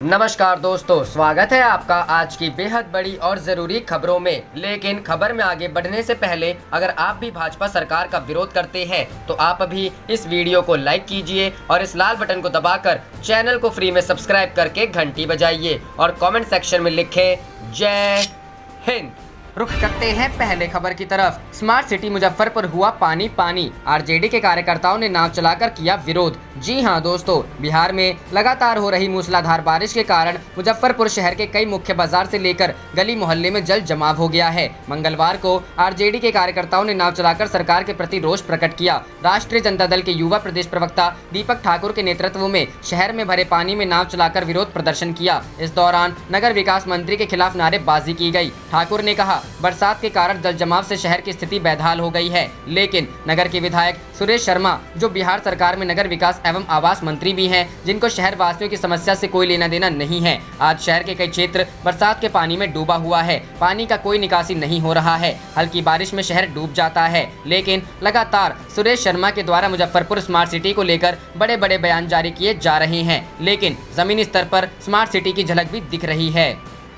नमस्कार दोस्तों, स्वागत है आपका आज की बेहद बड़ी और ज़रूरी खबरों में। लेकिन खबर में आगे बढ़ने से पहले अगर आप भी भाजपा सरकार का विरोध करते हैं तो आप अभी इस वीडियो को लाइक कीजिए और इस लाल बटन को दबाकर चैनल को फ्री में सब्सक्राइब करके घंटी बजाइए और कमेंट सेक्शन में लिखें जय हिंद। रुख करते हैं पहले खबर की तरफ। स्मार्ट सिटी मुजफ्फरपुर हुआ पानी पानी, आरजेडी के कार्यकर्ताओं ने नाव चलाकर किया विरोध। जी हां दोस्तों, बिहार में लगातार हो रही मूसलाधार बारिश के कारण मुजफ्फरपुर शहर के कई मुख्य बाजार से लेकर गली मोहल्ले में जल जमाव हो गया है। मंगलवार को आरजेडी के कार्यकर्ताओं ने नाव चलाकर सरकार के प्रति रोष प्रकट किया। राष्ट्रीय जनता दल के युवा प्रदेश प्रवक्ता दीपक ठाकुर के नेतृत्व में शहर में भरे पानी में नाव चलाकर विरोध प्रदर्शन किया। इस दौरान नगर विकास मंत्री के खिलाफ नारेबाजी की गई। ठाकुर ने कहा, बरसात के कारण जल जमाव से शहर की स्थिति बेहाल हो गई है, लेकिन नगर के विधायक सुरेश शर्मा, जो बिहार सरकार में नगर विकास एवं आवास मंत्री भी हैं, जिनको शहर वासियों की समस्या से कोई लेना देना नहीं है, आज शहर के कई क्षेत्र बरसात के पानी में डूबा हुआ है। पानी का कोई निकासी नहीं हो रहा है। हल्की बारिश में शहर डूब जाता है। लेकिन लगातार सुरेश शर्मा के द्वारा मुजफ्फरपुर स्मार्ट सिटी को लेकर बड़े बड़े बयान जारी किए जा रहे हैं, लेकिन जमीनी स्तर पर स्मार्ट सिटी की झलक भी दिख रही है।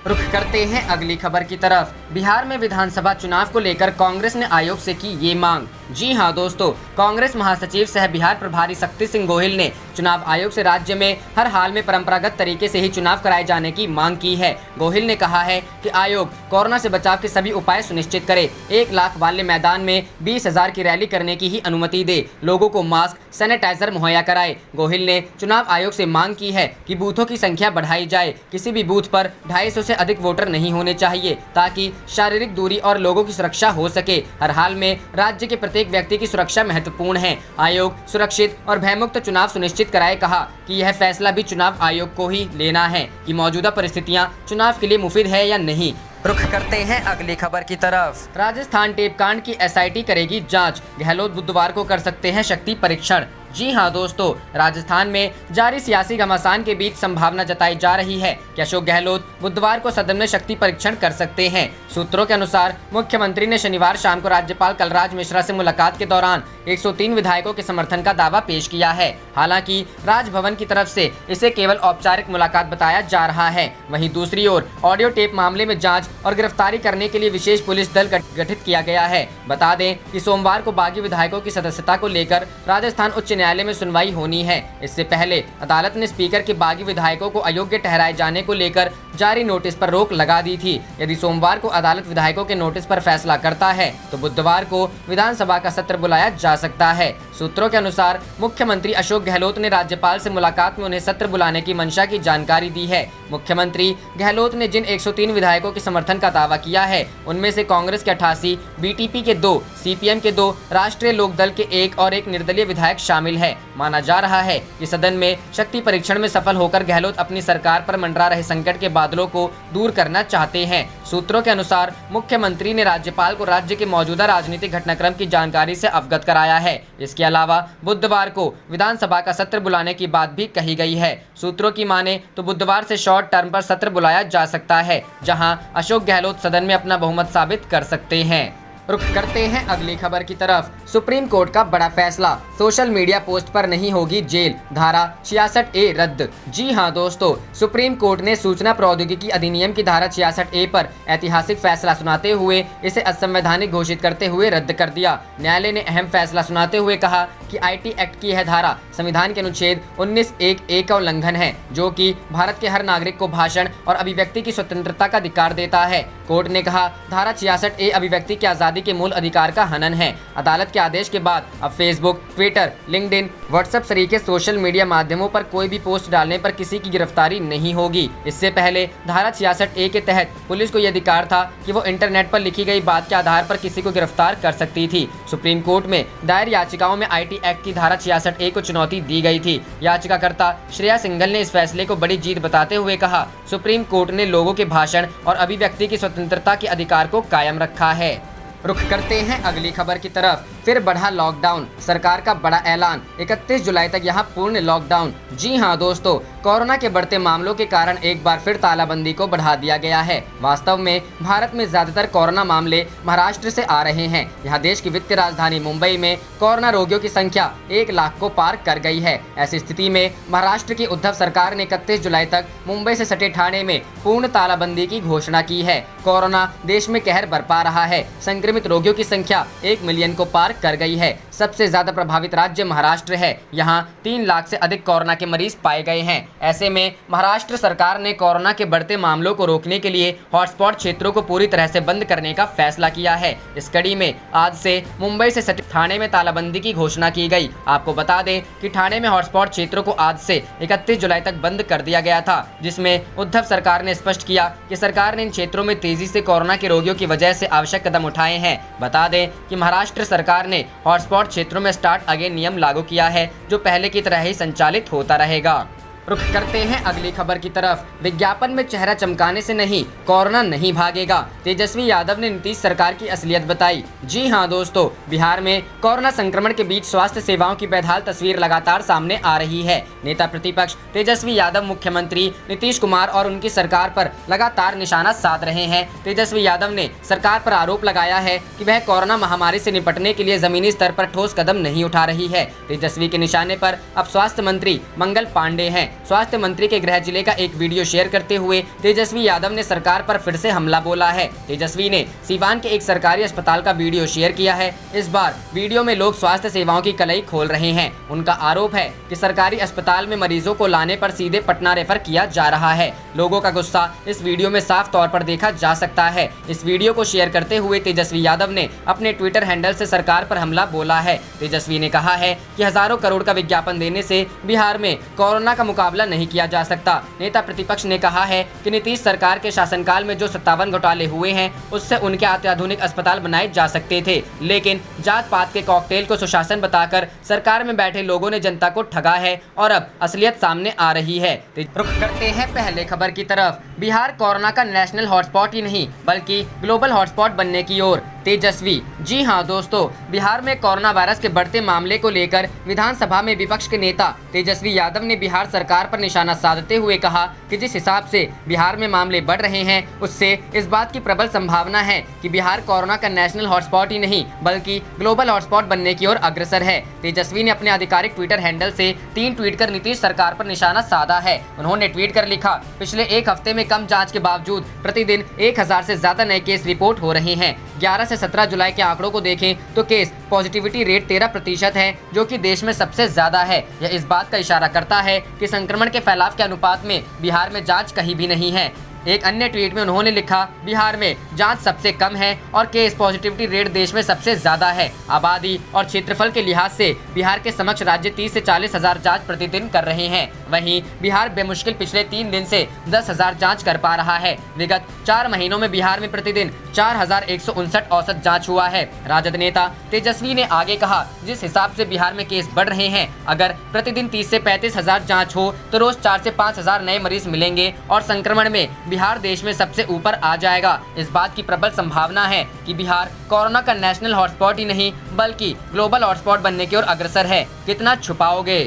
रुख करते हैं अगली खबर की तरफ। बिहार में विधानसभा चुनाव को लेकर कांग्रेस ने आयोग से की ये मांग। जी हां दोस्तों, कांग्रेस महासचिव सह बिहार प्रभारी शक्ति सिंह गोहिल ने चुनाव आयोग से राज्य में हर हाल में परंपरागत तरीके से ही चुनाव कराए जाने की मांग की है। गोहिल ने कहा है कि आयोग कोरोना से बचाव के सभी उपाय सुनिश्चित करे, 1 लाख वाले मैदान में 20,000 की रैली करने की ही अनुमति दे, लोगों को मास्क सैनिटाइजर मुहैया कराए। गोहिल ने चुनाव आयोग से मांग की है कि बूथों की संख्या बढ़ाई जाए। किसी भी बूथ पर 250 से अधिक वोटर नहीं होने चाहिए, ताकि शारीरिक दूरी और लोगों की सुरक्षा हो सके। हर हाल में राज्य के प्रत्येक व्यक्ति की सुरक्षा महत्वपूर्ण है। आयोग सुरक्षित और भयमुक्त चुनाव सुनिश्चित कराए। कहा कि यह फैसला भी चुनाव आयोग को ही लेना है कि मौजूदा परिस्थितियां चुनाव के लिए मुफीद है या नहीं। रुख करते हैं अगली खबर की तरफ। राजस्थान टेप कांड की एसआईटी करेगी जांच, गहलोत बुधवार को कर सकते हैं शक्ति परीक्षण। जी हां दोस्तों, राजस्थान में जारी सियासी घमासान के बीच संभावना जताई जा रही है कि अशोक गहलोत बुधवार को सदन में शक्ति परीक्षण कर सकते हैं। सूत्रों के अनुसार मुख्यमंत्री ने शनिवार शाम को राज्यपाल कलराज मिश्रा से मुलाकात के दौरान 103 विधायकों के समर्थन का दावा पेश किया है। हालांकि राजभवन की तरफ से इसे केवल औपचारिक मुलाकात बताया जा रहा है। वहीं दूसरी ओर ऑडियो टेप मामले में जाँच और गिरफ्तारी करने के लिए विशेष पुलिस दल गठित किया गया है। बता दें कि सोमवार को बागी विधायकों की सदस्यता को लेकर राजस्थान उच्च न्यायालय में सुनवाई होनी है। इससे पहले अदालत ने स्पीकर के बागी विधायकों को अयोग्य ठहराए जाने को लेकर जारी नोटिस पर रोक लगा दी थी। यदि सोमवार को अदालत विधायकों के नोटिस पर फैसला करता है तो बुधवार को विधानसभा का सत्र बुलाया जा सकता है। सूत्रों के अनुसार मुख्यमंत्री अशोक गहलोत ने राज्यपाल से मुलाकात में उन्हें सत्र बुलाने की मंशा की जानकारी दी है। मुख्यमंत्री गहलोत ने जिन 103 विधायकों के समर्थन का दावा किया है, उनमें से कांग्रेस के 88, बीटीपी के 2, सीपीएम के 2, राष्ट्रीय लोकदल के 1 और 1 निर्दलीय विधायक शामिल है। माना जा रहा है कि सदन में शक्ति परीक्षण में सफल होकर गहलोत अपनी सरकार पर मंडरा रहे संकट के बादलों को दूर करना चाहते हैं। सूत्रों के अनुसार मुख्यमंत्री ने राज्यपाल को राज्य के मौजूदा राजनीतिक घटनाक्रम की जानकारी से अवगत कराया है। इसके अलावा बुधवार को विधानसभा का सत्र बुलाने की बात भी कही गई है। सूत्रों की माने तो बुधवार से शॉर्ट टर्म पर सत्र बुलाया जा सकता है, जहां अशोक गहलोत सदन में अपना बहुमत साबित कर सकते हैं। रुख करते हैं अगली खबर की तरफ। सुप्रीम कोर्ट का बड़ा फैसला, सोशल मीडिया पोस्ट पर नहीं होगी जेल, धारा 66A रद्द। जी हां दोस्तों, सुप्रीम कोर्ट ने सूचना प्रौद्योगिकी अधिनियम की धारा 66A पर ऐतिहासिक फैसला सुनाते हुए इसे असंवैधानिक घोषित करते हुए रद्द कर दिया। न्यायालय ने अहम फैसला सुनाते हुए कहा कि आईटी एक्ट की यह धारा संविधान के अनुच्छेद 19(1)(a) का उल्लंघन है, जो कि भारत के हर नागरिक को भाषण और अभिव्यक्ति की स्वतंत्रता का अधिकार देता है। कोर्ट ने कहा, धारा 66A अभिव्यक्ति की आजादी के मूल अधिकार का हनन है। अदालत के आदेश के बाद अब फेसबुक, ट्विटर, लिंक्डइन, व्हाट्सएप सरीखे सोशल मीडिया माध्यमों पर कोई भी पोस्ट डालने पर किसी की गिरफ्तारी नहीं होगी। इससे पहले धारा 66A के तहत पुलिस को यह अधिकार था कि वो इंटरनेट पर लिखी गई बात के आधार पर किसी को गिरफ्तार कर सकती थी। सुप्रीम कोर्ट में दायर याचिकाओं में आईटी एक्ट की धारा 66A को चुनौती दी गई थी। याचिकाकर्ता श्रेया सिंघल ने इस फैसले को बड़ी जीत बताते हुए कहा, सुप्रीम कोर्ट ने लोगों के भाषण और अभिव्यक्ति की स्वतंत्रता के अधिकार को कायम रखा है। रुख करते हैं अगली खबर की तरफ। फिर बढ़ा लॉकडाउन, सरकार का बड़ा ऐलान, 31 जुलाई तक यहां पूर्ण लॉकडाउन। जी हां दोस्तों, कोरोना के बढ़ते मामलों के कारण एक बार फिर तालाबंदी को बढ़ा दिया गया है। वास्तव में भारत में ज्यादातर कोरोना मामले महाराष्ट्र से आ रहे हैं। यहां देश की वित्तीय राजधानी मुंबई में कोरोना रोगियों की संख्या 1 लाख को पार कर गई है। ऐसी स्थिति में महाराष्ट्र की उद्धव सरकार ने 31 जुलाई तक मुंबई से सटे ठाणे में पूर्ण तालाबंदी की घोषणा की है। कोरोना देश में कहर बरपा रहा है। संक्रमित रोगियों की संख्या 1 मिलियन को पार कर गई है। सबसे ज्यादा प्रभावित राज्य महाराष्ट्र है। यहाँ 3 लाख से अधिक कोरोना के मरीज पाए गए हैं। ऐसे में महाराष्ट्र सरकार ने कोरोना के बढ़ते मामलों को रोकने के लिए हॉटस्पॉट क्षेत्रों को पूरी तरह से बंद करने का फैसला किया है। इस कड़ी में आज से मुंबई से सटे ठाणे में तालाबंदी की घोषणा की गई। आपको बता दें कि ठाणे में हॉटस्पॉट क्षेत्रों को आज से 31 जुलाई तक बंद कर दिया गया था, जिसमें उद्धव सरकार ने स्पष्ट किया कि सरकार ने इन क्षेत्रों में तेजी से कोरोना के रोगियों की वजह से आवश्यक कदम उठाए हैं। बता दें कि महाराष्ट्र सरकार ने हॉटस्पॉट क्षेत्रों में स्टार्ट अगेन नियम लागू किया है, जो पहले की तरह ही संचालित होता रहेगा। रुख करते हैं अगली खबर की तरफ। विज्ञापन में चेहरा चमकाने से नहीं, कोरोना नहीं भागेगा, तेजस्वी यादव ने नीतीश सरकार की असलियत बताई। जी हां दोस्तों, बिहार में कोरोना संक्रमण के बीच स्वास्थ्य सेवाओं की बेहाल तस्वीर लगातार सामने आ रही है। नेता प्रतिपक्ष तेजस्वी यादव मुख्यमंत्री नीतीश कुमार और उनकी सरकार पर लगातार निशाना साध रहे हैं। तेजस्वी यादव ने सरकार पर आरोप लगाया है कि वह कोरोना महामारी से निपटने के लिए जमीनी स्तर पर ठोस कदम नहीं उठा रही है। तेजस्वी के निशाने पर अब स्वास्थ्य मंत्री मंगल पांडे हैं। स्वास्थ्य मंत्री के गृह जिले का एक वीडियो शेयर करते हुए तेजस्वी यादव ने सरकार पर फिर से हमला बोला है। तेजस्वी ने सीवान के एक सरकारी अस्पताल का वीडियो शेयर किया है। इस बार वीडियो में लोग स्वास्थ्य सेवाओं की कलई खोल रहे हैं। उनका आरोप है कि सरकारी अस्पताल में मरीजों को लाने पर सीधे पटना रेफर किया जा रहा है। लोगों का गुस्सा इस वीडियो में साफ तौर पर देखा जा सकता है। इस वीडियो को शेयर करते हुए तेजस्वी यादव ने अपने ट्विटर हैंडल से सरकार पर हमला बोला है। तेजस्वी ने कहा है कि हजारों करोड़ का विज्ञापन देने से बिहार में कोरोना का मुकाबला नहीं किया जा सकता। नेता प्रतिपक्ष ने कहा है कि नीतीश सरकार के शासनकाल में जो 57 घोटाले हुए हैं, उससे उनके अत्याधुनिक अस्पताल बनाए जा सकते थे, लेकिन जात पात के कॉकटेल को सुशासन बताकर सरकार में बैठे लोगों ने जनता को ठगा है और अब असलियत सामने आ रही है। रुख करते हैं पहले खबर की तरफ। बिहार कोरोना का नेशनल हॉटस्पॉट ही नहीं बल्कि ग्लोबल हॉटस्पॉट बनने की ओर, तेजस्वी। जी हां दोस्तों, बिहार में कोरोना वायरस के बढ़ते मामले को लेकर विधानसभा में विपक्ष के नेता तेजस्वी यादव ने बिहार सरकार पर निशाना साधते हुए कहा कि जिस हिसाब से बिहार में मामले बढ़ रहे हैं, उससे इस बात की प्रबल संभावना है कि बिहार कोरोना का नेशनल हॉटस्पॉट ही नहीं बल्कि ग्लोबल हॉटस्पॉट बनने की ओर अग्रसर है। तेजस्वी ने अपने आधिकारिक ट्विटर हैंडल से 3 ट्वीट कर नीतीश सरकार पर निशाना साधा है। उन्होंने ट्वीट कर लिखा, पिछले एक हफ्ते में कम जांच के बावजूद प्रतिदिन 1000 से ज्यादा नए केस रिपोर्ट हो रहे हैं। 11 से 17 जुलाई के आंकड़ों को देखें तो केस पॉजिटिविटी रेट 13% है, जो कि देश में सबसे ज्यादा है। यह इस बात का इशारा करता है कि संक्रमण के फैलाव के अनुपात में बिहार में जांच कहीं भी नहीं है। एक अन्य ट्वीट में उन्होंने लिखा, बिहार में जांच सबसे कम है और केस पॉजिटिविटी रेट देश में सबसे ज्यादा है। आबादी और क्षेत्रफल के लिहाज से बिहार के समक्ष राज्य 30 से 40 हजार जाँच प्रतिदिन कर रहे हैं। वहीं बिहार बेमुश्किल पिछले 3 दिन से 10,000 जाँच कर पा रहा है। विगत 4 महीनों में बिहार में प्रतिदिन 4159 औसत जाँच हुआ है। राजद नेता तेजस्वी ने आगे कहा, जिस हिसाब से बिहार में केस बढ़ रहे हैं, अगर प्रतिदिन 30 से 35 हजार जाँच हो तो रोज 4 से 5 हजार नए मरीज मिलेंगे और संक्रमण में बिहार देश में सबसे ऊपर आ जाएगा। इस बात की प्रबल संभावना है कि बिहार कोरोना का नेशनल हॉटस्पॉट ही नहीं बल्कि ग्लोबल हॉटस्पॉट बनने की ओर अग्रसर है। कितना छुपाओगे?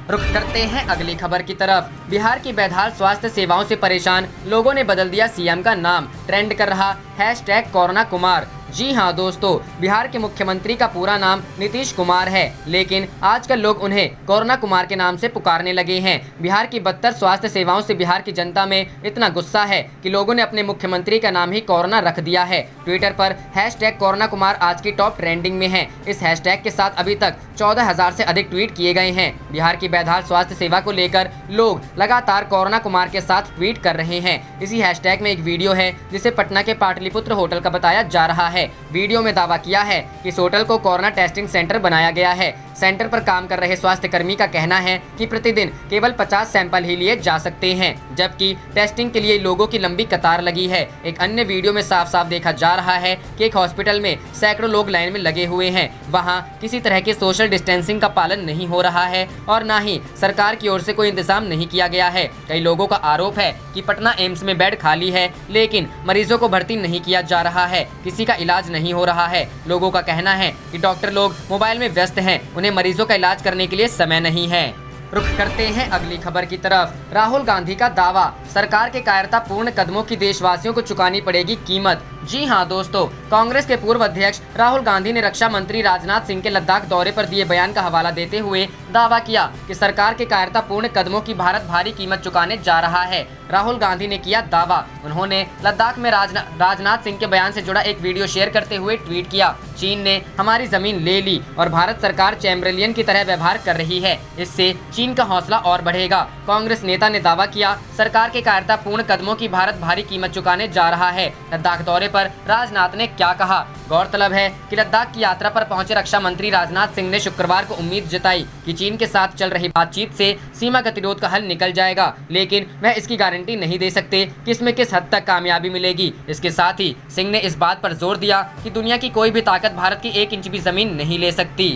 रुख करते हैं अगली खबर की तरफ। बिहार की बेहाल स्वास्थ्य सेवाओं से परेशान लोगों ने बदल दिया सीएम का नाम, ट्रेंड कर रहा #कोरोना कुमार। जी हां दोस्तों, बिहार के मुख्यमंत्री का पूरा नाम नीतीश कुमार है, लेकिन आजकल लोग उन्हें कोरोना कुमार के नाम से पुकारने लगे हैं। बिहार की बदतर स्वास्थ्य सेवाओं से बिहार की जनता में इतना गुस्सा है कि लोगों ने अपने मुख्यमंत्री का नाम ही कोरोना रख दिया है। ट्विटर पर #कोरोना कुमार आज की टॉप ट्रेंडिंग में है। इस हैशटैग के साथ अभी तक 14,000 से अधिक ट्वीट किए गए हैं। बिहार की बेहाल स्वास्थ्य सेवा को लेकर लोग लगातार कोरोना कुमार के साथ ट्वीट कर रहे हैं। इसी हैशटैग में एक वीडियो है जिसे पटना के पाटलिपुत्र होटल का बताया जा रहा है। वीडियो में दावा किया है कि इस होटल को कोरोना टेस्टिंग सेंटर बनाया गया है। सेंटर पर काम कर रहे स्वास्थ्य कर्मी का कहना है कि प्रतिदिन केवल 50 सैंपल ही लिए जा सकते हैं, जबकि टेस्टिंग के लिए लोगों की लंबी कतार लगी है। एक अन्य वीडियो में साफ साफ देखा जा रहा है कि एक हॉस्पिटल में सैकड़ों लोग लाइन में लगे हुए हैं। वहां किसी तरह के सोशल डिस्टेंसिंग का पालन नहीं हो रहा है और न ही सरकार की ओर से कोई इंतजाम नहीं किया गया है। कई लोगों का आरोप है कि पटना एम्स में बेड खाली है, लेकिन मरीजों को भर्ती नहीं किया जा रहा है, किसी का इलाज नहीं हो रहा है। लोगों का कहना है कि डॉक्टर लोग मोबाइल में व्यस्त हैं, उन्हें मरीजों का इलाज करने के लिए समय नहीं है। रुख करते हैं अगली खबर की तरफ। राहुल गांधी का दावा, सरकार के कायरतापूर्ण कदमों की देशवासियों को चुकानी पड़ेगी कीमत। जी हां दोस्तों, कांग्रेस के पूर्व अध्यक्ष राहुल गांधी ने रक्षा मंत्री राजनाथ सिंह के लद्दाख दौरे पर दिए बयान का हवाला देते हुए दावा किया कि सरकार के कायरतापूर्ण कदमों की भारत भारी कीमत चुकाने जा रहा है। राहुल गांधी ने किया दावा। उन्होंने लद्दाख में राजनाथ सिंह के बयान से जुड़ा एक वीडियो शेयर करते हुए ट्वीट किया, चीन ने हमारी जमीन ले ली और भारत सरकार चैम्बरलियन की तरह व्यवहार कर रही है, इससे चीन का हौसला और बढ़ेगा। कांग्रेस नेता ने दावा किया, सरकार के कायरतापूर्ण कदमों की भारत भारी कीमत चुकाने जा रहा है। लद्दाख दौरे पर राजनाथ ने क्या कहा? गौरतलब है कि लद्दाख की यात्रा पर पहुंचे रक्षा मंत्री राजनाथ सिंह ने शुक्रवार को उम्मीद जताई कि चीन के साथ चल रही बातचीत से सीमा गतिरोध का हल निकल जाएगा, लेकिन वह इसकी गारंटी नहीं दे सकते कि इसमें किस हद तक कामयाबी मिलेगी। इसके साथ ही सिंह ने इस बात पर जोर दिया कि दुनिया की कोई भी ताकत भारत की 1 इंच भी जमीन नहीं ले सकती।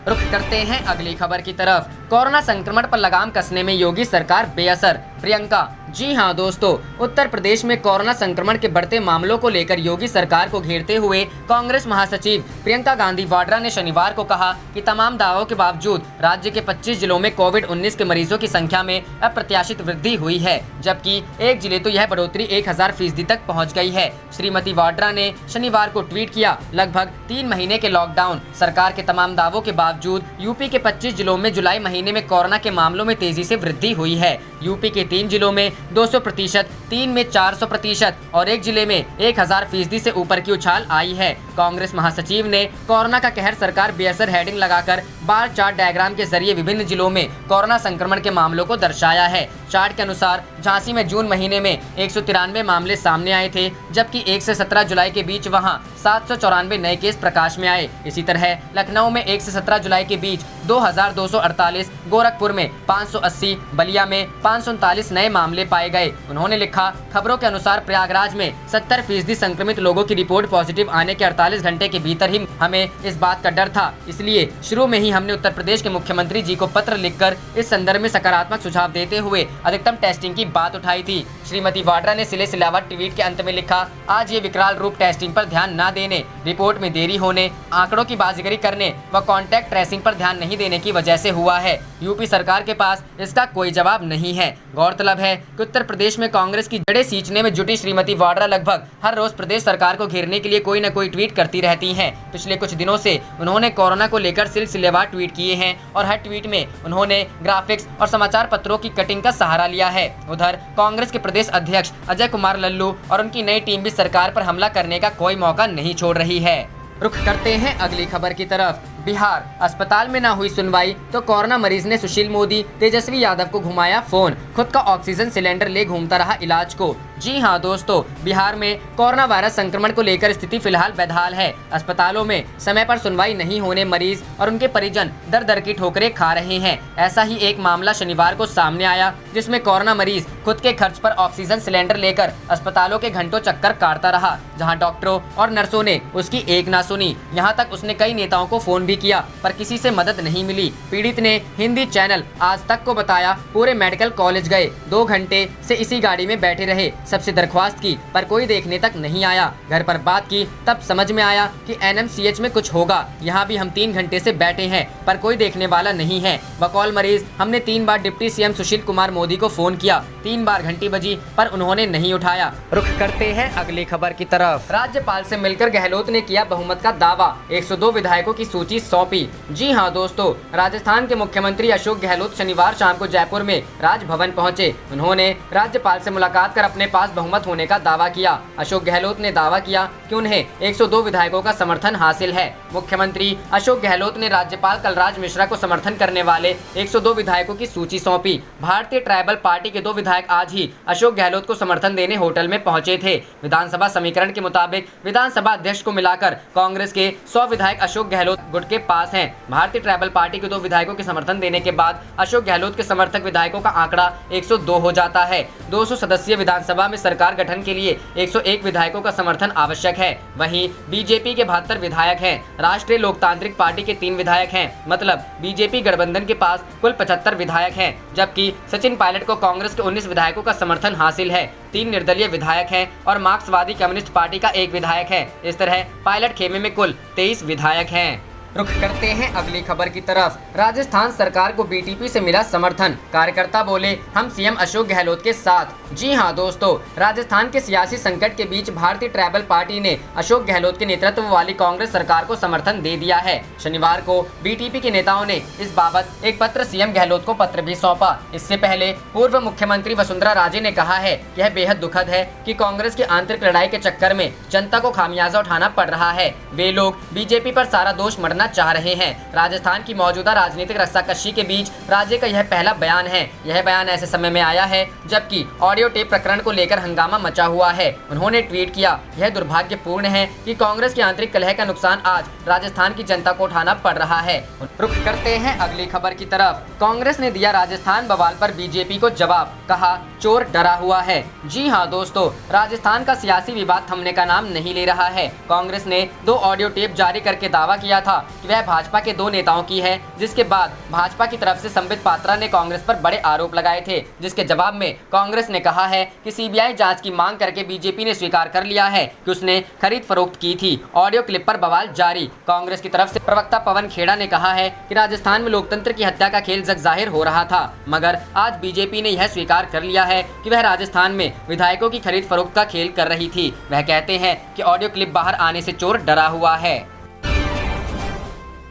रुख करते हैं अगली खबर की तरफ। कोरोना संक्रमण पर लगाम कसने में योगी सरकार बेअसर, प्रियंका। जी हां दोस्तों, उत्तर प्रदेश में कोरोना संक्रमण के बढ़ते मामलों को लेकर योगी सरकार को घेरते हुए कांग्रेस महासचिव प्रियंका गांधी वाड्रा ने शनिवार को कहा कि तमाम दावों के बावजूद राज्य के 25 जिलों में कोविड-19 के मरीजों की संख्या में अप्रत्याशित वृद्धि हुई है, जबकि एक जिले तो यह बढ़ोतरी 1000% तक पहुँच गई है। श्रीमती वाड्रा ने शनिवार को ट्वीट किया, लगभग 3 महीने के लॉकडाउन, सरकार के तमाम दावों के बावजूद यूपी के 25 जिलों में जुलाई महीने में कोरोना के मामलों में तेजी से वृद्धि हुई है। यूपी के 3 जिलों में 200%, 3 में 400% और एक जिले में 1000% से ऊपर की उछाल आई है। कांग्रेस महासचिव ने कोरोना का कहर सरकार बेअसर हेडिंग लगाकर बार चार्ट डायग्राम के जरिए विभिन्न जिलों में कोरोना संक्रमण के मामलों को दर्शाया है। चार्ट के अनुसार झांसी में जून महीने में 193 मामले सामने आए थे, जबकि 1 से 17 जुलाई के बीच वहां 794 नए केस प्रकाश में आए। इसी तरह लखनऊ में 1 से 17 जुलाई के बीच 2248, गोरखपुर में 580, बलिया में 539 नए मामले पाए गए। उन्होंने लिखा, खबरों के अनुसार प्रयागराज में 70% संक्रमित लोगों की रिपोर्ट पॉजिटिव आने के 48 घंटे के भीतर ही हमें इस बात का डर था, इसलिए शुरू में ही हमने उत्तर प्रदेश के मुख्यमंत्री जी को पत्र लिखकर इस संदर्भ में सकारात्मक सुझाव देते हुए अधिकतम टेस्टिंग की बात उठाई थी। श्रीमती वाड्रा ने सिले सिलावट ट्वीट के अंत में लिखा, आज ये विकराल रूप टेस्टिंग पर ध्यान न देने, रिपोर्ट में देरी होने, आंकड़ों की बाजीगरी करने व कॉन्टैक्ट ट्रेसिंग पर ध्यान नहीं देने की वजह से हुआ है। यूपी सरकार के पास इसका कोई जवाब नहीं है। गौरतलब है कि उत्तर प्रदेश में कांग्रेस की जड़ें सींचने में जुटी श्रीमती वाड्रा लगभग हर रोज प्रदेश सरकार को घेरने के लिए कोई न कोई ट्वीट करती रहती हैं। पिछले कुछ दिनों से उन्होंने कोरोना को लेकर सिलसिलेवार ट्वीट किए हैं और हर ट्वीट में उन्होंने ग्राफिक्स और समाचार पत्रों की कटिंग का सहारा लिया है। उधर कांग्रेस के प्रदेश अध्यक्ष अजय कुमार लल्लू और उनकी नई टीम भी सरकार पर हमला करने का कोई मौका नहीं छोड़ रही है। रुख करते हैं अगली खबर की तरफ। बिहार, अस्पताल में ना हुई सुनवाई तो कोरोना मरीज ने सुशील मोदी, तेजस्वी यादव को घुमाया फोन, खुद का ऑक्सीजन सिलेंडर ले घूमता रहा इलाज को। जी हां दोस्तों, बिहार में कोरोना वायरस संक्रमण को लेकर स्थिति फिलहाल बेहाल है। अस्पतालों में समय पर सुनवाई नहीं होने मरीज और उनके परिजन दर दर की ठोकरें खा रहे हैं। ऐसा ही एक मामला शनिवार को सामने आया, जिसमें कोरोना मरीज खुद के खर्च पर ऑक्सीजन सिलेंडर लेकर अस्पतालों के घंटों चक्कर काटता रहा, जहाँ डॉक्टरों और नर्सों ने उसकी एक ना सुनी। यहाँ तक उसने कई नेताओं को फोन भी किया, पर किसी से मदद नहीं मिली। पीड़ित ने हिंदी चैनल आज तक को बताया, पूरे मेडिकल कॉलेज गए, 2 घंटे से इसी गाड़ी में बैठे रहे, सबसे दरख्वास्त की पर कोई देखने तक नहीं आया। घर पर बात की तब समझ में आया कि NMCH में कुछ होगा। यहाँ भी हम 3 घंटे से बैठे हैं पर कोई देखने वाला नहीं है। बकौल मरीज हमने 3 बार डिप्टी CM सुशील कुमार मोदी को फोन किया, 3 बार घंटी बजी पर उन्होंने नहीं उठाया। रुख करते हैं अगली खबर की तरफ। राज्यपाल से मिलकर गहलोत ने किया बहुमत का दावा, 102 विधायकों की सूची सौंपी। जी हां दोस्तों, राजस्थान के मुख्यमंत्री अशोक गहलोत शनिवार शाम को जयपुर में राजभवन पहुंचे। उन्होंने राज्यपाल से मुलाकात कर अपने पास बहुमत होने का दावा किया। अशोक गहलोत ने दावा किया कि उन्हें 102 विधायकों का समर्थन हासिल है। मुख्यमंत्री अशोक गहलोत ने राज्यपाल कलराज मिश्रा को समर्थन करने वाले 102 विधायकों की सूची सौंपी। भारतीय ट्राइबल पार्टी के 2 विधायक आज ही अशोक गहलोत को समर्थन देने होटल में पहुंचे थे। विधानसभा समीकरण के मुताबिक विधानसभा अध्यक्ष को मिलाकर कांग्रेस के 100 विधायक अशोक गहलोत गुट के के पास हैं। भारतीय ट्राइबल पार्टी के 2 विधायकों के समर्थन देने के बाद अशोक गहलोत के समर्थक विधायकों का आंकड़ा 102 हो जाता है। 200 सदस्यीय विधानसभा में सरकार गठन के लिए 101 विधायकों का समर्थन आवश्यक है। वहीं बीजेपी के 72 विधायक हैं। राष्ट्रीय लोकतांत्रिक पार्टी के 3 विधायक हैं। मतलब बीजेपी गठबंधन के पास कुल 75 विधायक हैं, जबकि सचिन पायलट को कांग्रेस के 19 विधायकों का समर्थन हासिल है। 3 निर्दलीय विधायक हैं और मार्क्सवादी कम्युनिस्ट पार्टी का 1 विधायक है। इस तरह पायलट खेमे में कुल 23 विधायक हैं। रुख करते हैं अगली खबर की तरफ। राजस्थान सरकार को बीटीपी से मिला समर्थन, कार्यकर्ता बोले हम सीएम अशोक गहलोत के साथ। जी हां दोस्तों, राजस्थान के सियासी संकट के बीच भारतीय ट्राइबल पार्टी ने अशोक गहलोत के नेतृत्व वाली कांग्रेस सरकार को समर्थन दे दिया है। शनिवार को बीटीपी के नेताओं ने इस बाबत एक पत्र सीएम गहलोत को पत्र भी सौंपा। इससे पहले पूर्व मुख्यमंत्री वसुंधरा राजे ने कहा है कि यह बेहद दुखद है कि कांग्रेस की आंतरिक लड़ाई के चक्कर में जनता को खामियाजा उठाना पड़ रहा है। वे लोग बीजेपी पर सारा दोष मढ़ना चाह रहे हैं। राजस्थान की मौजूदा राजनीतिक रस्साकशी के बीच राज्य का यह पहला बयान है। यह बयान ऐसे समय में आया है जबकि ऑडियो टेप प्रकरण को लेकर हंगामा मचा हुआ है। उन्होंने ट्वीट किया, यह दुर्भाग्यपूर्ण है कि कांग्रेस की आंतरिक कलह का नुकसान आज राजस्थान की जनता को उठाना पड़ रहा है। रुख करते हैं अगली खबर की तरफ। कांग्रेस ने दिया राजस्थान बवाल पर बीजेपी को जवाब, कहा चोर डरा हुआ है। जी हां दोस्तों, राजस्थान का सियासी विवाद थमने का नाम नहीं ले रहा है। कांग्रेस ने 2 ऑडियो टेप जारी करके दावा किया था कि वह भाजपा के 2 नेताओं की है, जिसके बाद भाजपा की तरफ से संबित पात्रा ने कांग्रेस पर बड़े आरोप लगाए थे, जिसके जवाब में कांग्रेस ने कहा है कि सीबीआई जांच की मांग करके बीजेपी ने स्वीकार कर लिया है कि उसने खरीद फरोख्त की थी। ऑडियो क्लिप पर बवाल जारी। कांग्रेस की तरफ से प्रवक्ता पवन खेड़ा ने कहा है कि राजस्थान में लोकतंत्र की हत्या का खेल जग जाहिर हो रहा था, मगर आज बीजेपी ने यह स्वीकार कर लिया है कि वह राजस्थान में विधायकों की खरीद फरोख्त का खेल कर रही थी। वह कहते हैं कि ऑडियो क्लिप बाहर आने से चोर डरा हुआ है।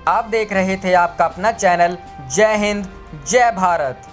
आप देख रहे थे आपका अपना चैनल जय हिंद जय भारत।